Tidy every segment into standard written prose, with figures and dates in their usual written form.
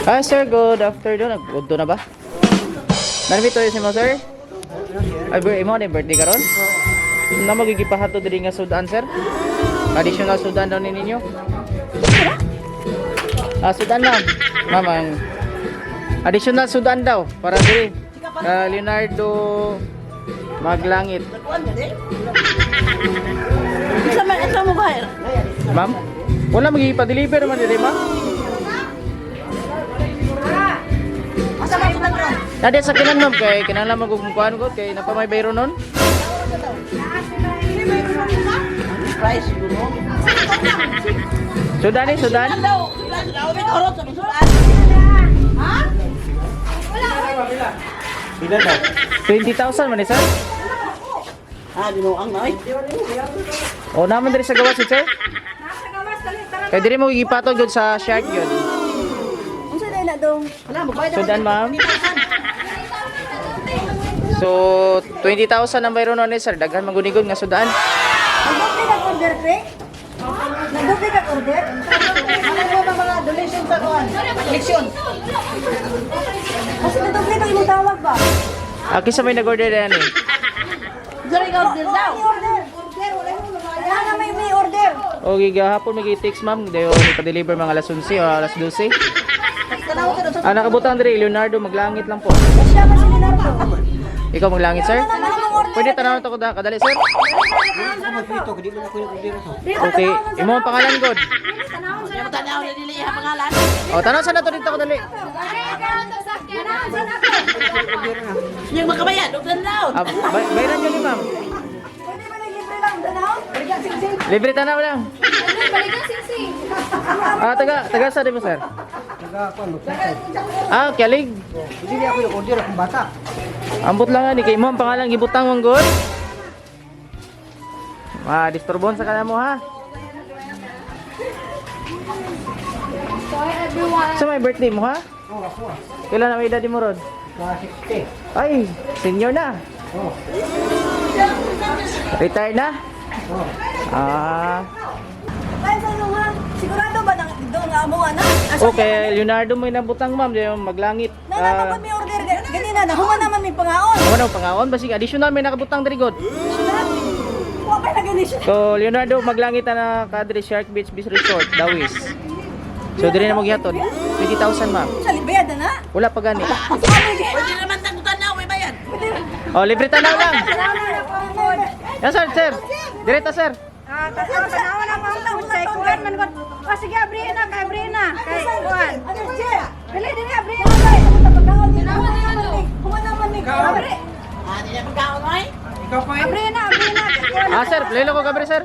Hi sir, good afternoon. Nagudto na ba? Narito si mo sir? Ay, imo na birthday karon? Na magigipahato diri nga sudan sir? Additional sudan daw ni ninyo? Sudan na. Mamang additional sudan daw para diri. Leonardo Maglangit. Isa mo ba? Ma'am, wala magipa-deliver man diri ma'am. Asa ba sudan ron? Nade sa kinan ma'am kay kinahanglan magkukuan ko kay napamay bayro nun. Price gulo. Sudan ni sudan. Daw, daw may horot sa sudan. Ha? Wala. Bila daw? 20,000 man ni sir. Binuang na ay. O naman diri sa gawas sir. Kay diri mo gigipatog gyud sa shark gyud. Unsa day na dong? Wala mo bayad. Sudan ma'am. So 20,000 ang bayro nun ni sir. Daghan magunigod nga sudan. Nagdupli ka order pre? Nagdupli ka order? Ano ba mga donation sa kuan? Collection. Kasi nagdupli ka imong tawag ba? Kisa may nag-order na yan eh. Dili ka order daw. Order. Wala na may order. O gigahapon may text ma'am. Dayo ipa-deliver mga alas 11 o alas 12. Tanaw ka sa. Nakabutang diri Leonardo Maglangit lang po. Siya man si Leonardo. Ikaw Maglangit sir? Ano naman ang order? Pwede tanaw to ko kadali sir. Okay, imo ang pangalan god. Yung tanaw na dili iha pangalan. O tanaw sa nato dito kadali. Yung makabayad, og tanaw. Bayaran niyo ni ma'am. Pwede ba libre lang tanaw? Balikan sing-sing. Libre tanaw lang. Taga sa mo sir? Kialig. Hindi ako yung order akong bata. Ambot lang ni kay mo ang pangalan gibutang mong god. Disturbon sa kana mo ha. Sa may birthday mo ha? Oo, ako. Kailan na may edad mo rod? 60. Ay, senior na. Oo. Retired na? Oo. Ay, sa inyo nga, sigurado ba nang doon nga mo ana? Okay, Leonardo mo inabutang ma'am, di Maglangit. Napapag may order ganina na, human naman may pangaon. Ano pangaon basig additional may nakabutang diri god. Wa pa na ganito. So Leonardo Maglangit na kadri Shark Beach Beach Resort, Dawis. So diri na mo gihatod. 20,000 ma'am. Sa libayad na. Wala pa gani. Pwede naman tangutan na, may bayad. Oh, libre tanaw lang. Yan sir, sir. Diretso sir. Tanawa na mo ang kay kuan man gud. Sige abri na kay kuan. Dili dili abri na kay. Human naman may Abri. Di na pagkaon ay. Ikaw pa Abri na. Sir, play ko gabi sir.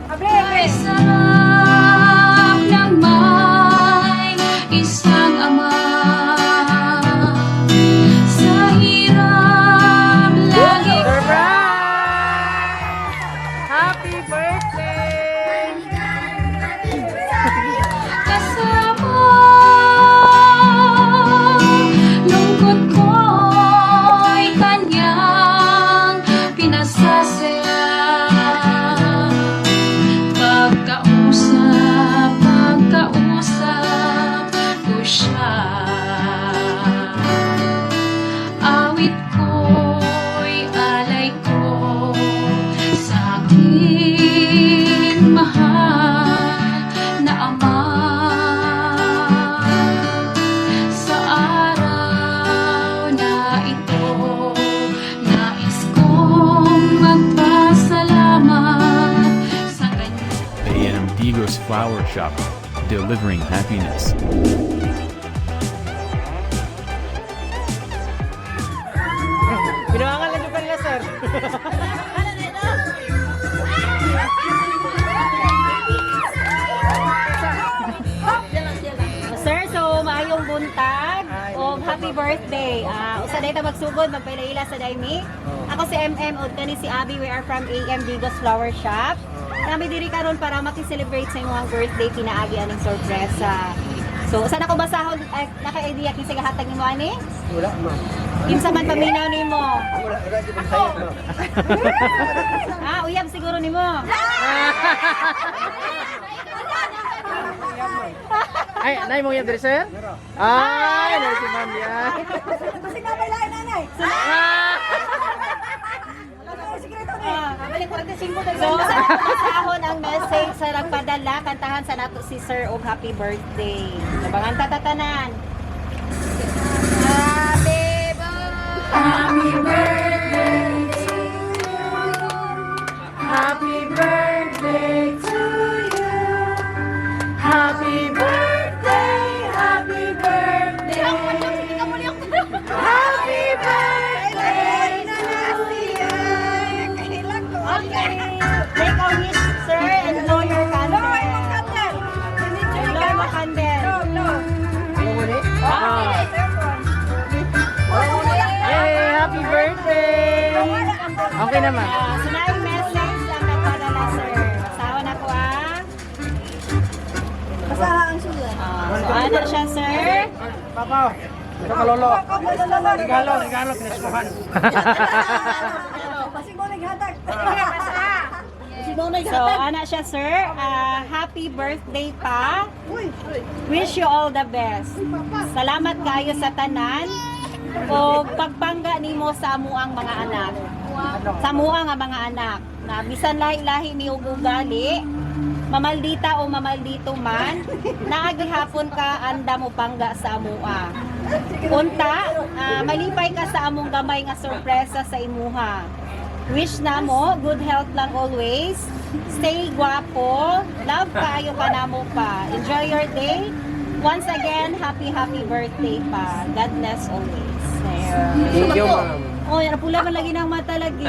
Abri. Sarap ng may isang ama. Sa hirap lagi Happy birthday! kasama. Lungkot ko'y kanyang pinasasaya. Pagkausap ko siya. Awit ko'y alay ko sa aking mahal na ama. Sa araw na ito, nais kong magpasalamat sa kanya. A.M. Digos Flower Shop, delivering happiness. Pinuangan lang yung kanila sir. Sir, so maayong buntag o happy birthday. Usa day ta magsugod magpailaila sa Daimi. Ako si MM ug kani si Abby. We are from AM Digos Flower Shop. Kami diri karon para maki-celebrate sa imong birthday pinaagi aning sorpresa. So, saan ako basahon? Naka-idea kinsa gahatag nimo ani? Wala, ma'am. Kinsa man paminaw nimo? Wala, di ko sayot, ma'am. Uyab siguro nimo. Ay, nay mo yung sir? Ay, nay si ma'am yan. Kasi kamay lain nanay. So, sa natong ang message sa nagpadala, kantahan sa nato si Sir og happy birthday. Nabangan tatatanan. Happy birthday to you. Happy birthday to you. Happy birthday, happy birthday. Happy birthday to you. Okay. Make a wish, sir, and blow your candle. Blow my candle. Yay, happy birthday! Okay naman. So, na yung message ang nagpadala, sir. Basahan ako, Basaha ang sulat. So, ano siya, sir? Papa, ito ka lolo. Regalo, pinasmahan. Kasi mo naghatag. So, ano siya, sir? Happy birthday pa. Wish you all the best. Salamat kayo sa tanan. O pagpangga nimo sa amuang mga anak. Sa amuang nga mga anak. Na bisan lahi-lahi ni ugali, mamaldita o mamaldito man, naagihapon ka anda mo pangga sa amua. Unta, malipay ka sa among gamay nga sorpresa sa imuha. Wish na mo, good health lang always. Stay guwapo. Love kayo ka na mo pa. Enjoy your day. Once again, happy birthday pa. God bless always. Thank you, ma'am. Oh, yan, pula man lagi ng mata lagi.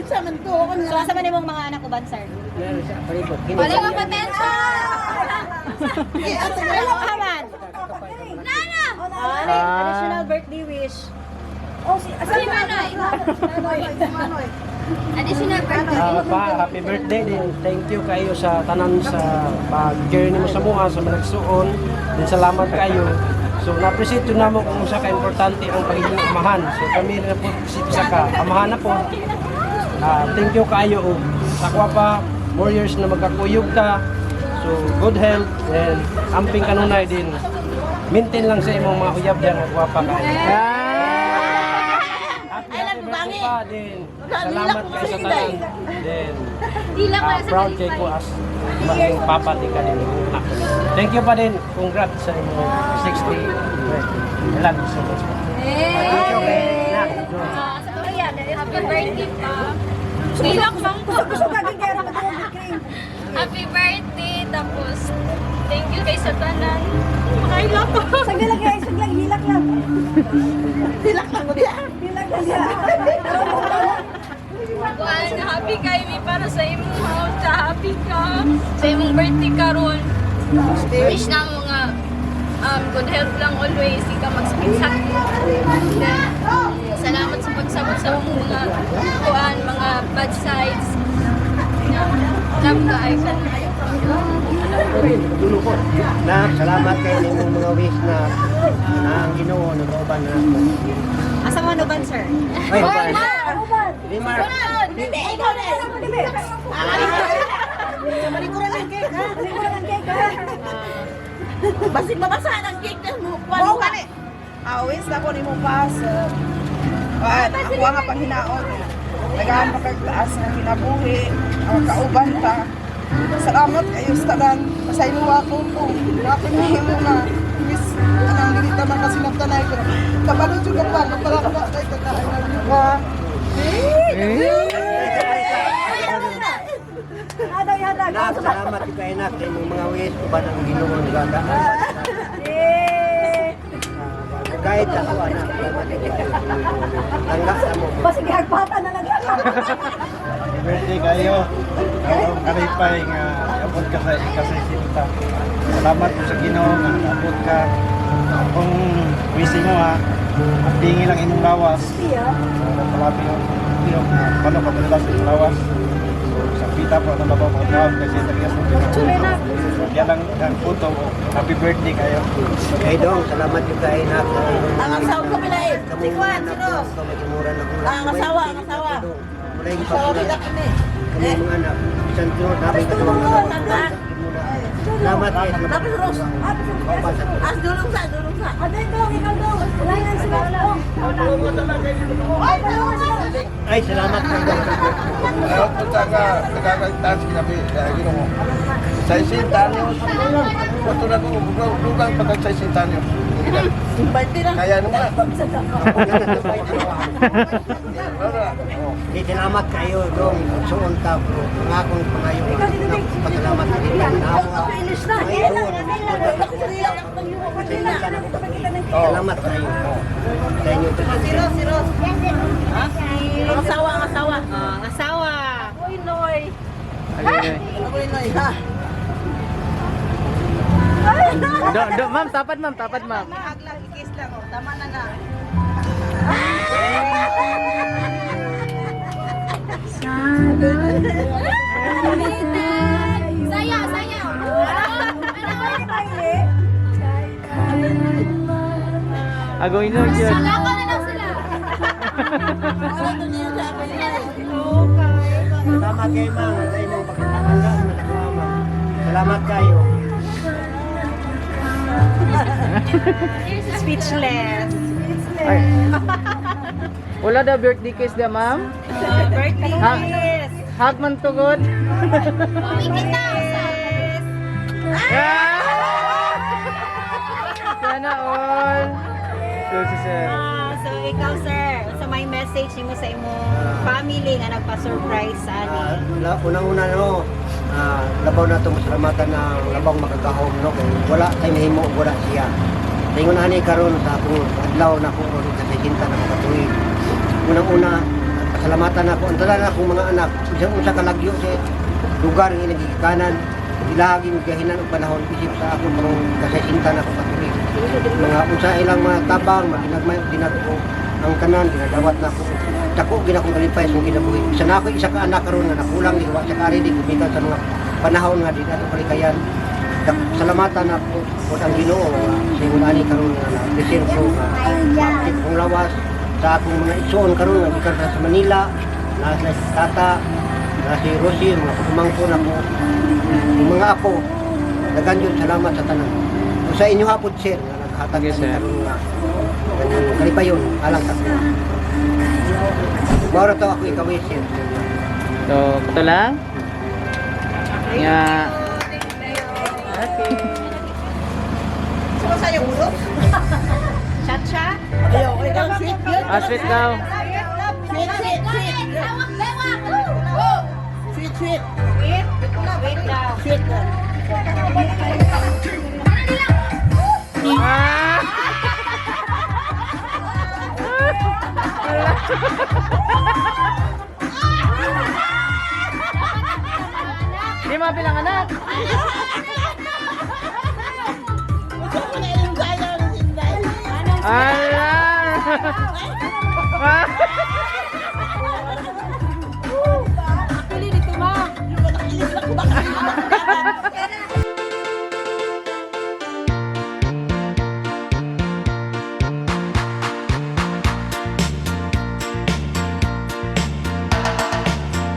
So, asa man imong mga anak uban, sir? Meron siya, palibot. Wala nga potensya! Wala ka man! Nana! Additional birthday wish. Additional birthday. Pa, happy birthday din. Thank you kayo sa tanan sa pag-journey mo sa mga sa managsuon. Din salamat kayo. So na-appreciate yun namo kung sa ka-importante ang pagiging amahan. So kami rin po sa ka-amahan na po. Thank you kayo. Sa kwa pa, more years na magkakuyog ka. So good health and amping kanunay din. Maintain lang sa imong mga uyab dyan at gwapa kayo. Happy birthday pa din. Salamat kayo sa tanan. Then, proud kayo ko as maging papa di ka din. Thank you pa din. Congrats sa inyong 60 birthday. I love you so much. Thank you, Happy birthday pa. Bilak bang po. Happy birthday. Tapos, thank you kay sa tanan. Makaila ko. Sagla lang guys, sagla hilak lang. Hilak lang mo diya. Hilak lang diya. Kuan, happy kay mi para sa imong house. Sa happy ka. Sa imong birthday karon. Wish na mo nga good health lang always. Di ka magsakit-sakit. Salamat sa pagsabot sa mga kuan, mga bad sides. Love ka ay Nak, salamat kayo ng mga wish na ang Ginoo nag-uban na ako. Asa mo uban, sir? Ay, uban. Limar. Hindi, ikaw na. Malikuran ng cake, ha? Malikuran ng cake, ha? Basig mabasahan ang cake na mo. Wow, kani. Awis na ko ni mo pas. Ako nga panghinaon. Nagahan pa kaglaas ng kinabuhi. Ang kauban ta. Salamat kayo sa tanan. Pasaylo ako po. Napinahimo na. Miss, anang ganita man kasi nagtanay ko. Kabalo juga pa. Magpalakaba tayo kaglaan na mga. Nak, salamat kayo kayo nak ng mga wish uban ang Ginoo nagdaan. Kahit ako anak, salamat kayo. Tangga sa mo. Basta gihagpatan na lang. Happy birthday kayo. Ang kalipay nga abot ka sa ikasaysinta. Salamat po sa Ginoo nga abot ka. Kung wisi mo ha, ang tingi lang inyong lawas. Salamat yung tiyok na paano ka pala sa inyong lawas. Sa pita po na babaw mga tawag kasi talaga sa Ginoo. Kaya lang ang puto, happy birthday kayo. Kay dong, salamat yung kayo nak. Ang asawa ko pinain. Sikwan, sino? Ang asawa. Mulai Asawa kita kami. kami mga anak. Isang tiyo, dapat Gusto mo ko, tanda. Salamat kayo. Tapos Ros. Dulong sa. Aday dong, ikaw dong. Wala na sila lang. Ay, salamat kayo. Ayaw po nga, nagkakagtas kami, Ginoo. Sa 60 anyos, gusto na ko, lugang pagkag sa 60 anyos. Kaya naman. Di salamat kayo dong suon ta bro. Nga akong pangayo. Pasalamat din nawa. Salamat kayo. Sa inyo. Ang asawa. Ang asawa. Uy, Noy. Uy, Noy, ha? Ma'am, tapat ma'am. Haglang, ikis lang. Tama na. Saya. Agoy no yun. Lako na lang sila. Salamat kayo ma'am. Sa inyong pagkakanda. Salamat kayo. Speechless. Ay. Wala daw birthday kiss da ma'am? Birthday Ha- kiss. Hug man to good. Sana all. So, si sir. So ikaw sir, sa may message mo sa imong family nga nagpa-surprise sa ani. Unang-una no, labaw na itong masalamatan na labaw makakahom no, kaya wala tayo nahimo wala siya. Tingon na ni karon sa akong adlaw na akong ron sa kinta na makatuwi. Unang-una, pasalamatan ako, ang talan akong mga anak, isang usa kalagyo sa lugar ng ilang gigikanan, ilahagi mo kahinan ang panahon, isip sa akong parang kasasinta na akong katuwi. Mga unsa ilang mga tabang, maginagmay, dinagpo, ang kanan, ginadawat na ako. Dako gina kong kalipay sa kinabuhi. Isa na ako isa ka anak karon nga nakulang di wa sa kari di kumikan sa mga panahon nga di nato kalikayan. Salamatan ako kung ang Ginoo sa imong ani karon nga na-present ko nga kung lawas sa akong mga igsoon karon nga gikan sa Manila, na sa Tata, na si Rosie, mga pagmangko na ko. Yung mga ako, nagandyon salamat sa tanan. O sa inyo hapon sir, nga naghatag Yes, sir. karon nga kalipayon, alang ka. Moro to ako ikaw sir. So, ito lang. Nga. Okay. Sino sa'yo, ulo? Chacha? Ayaw, ikaw sweet yun. Sweet daw. Sweet. Wait daw. Sweet na. Ah! Di mo bilang anak. Ala! Pili dito, ma.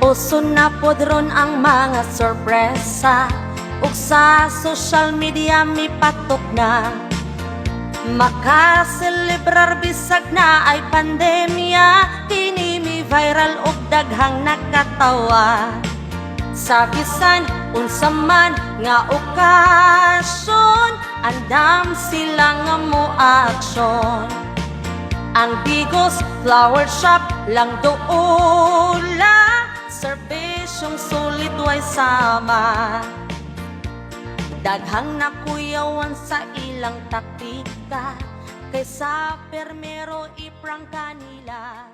Uso na podron ang mga sorpresa ug sa social media mi patok na makaselebrar bisag na ay pandemya kini mi viral ug daghang nakatawa sa bisan unsa man nga okasyon andam sila nga mo aksyon ang Bigos Flower Shop lang doula serbisyong sulit way sama daghang nakuyawan sa ilang taktika kaysa permero iprang kanila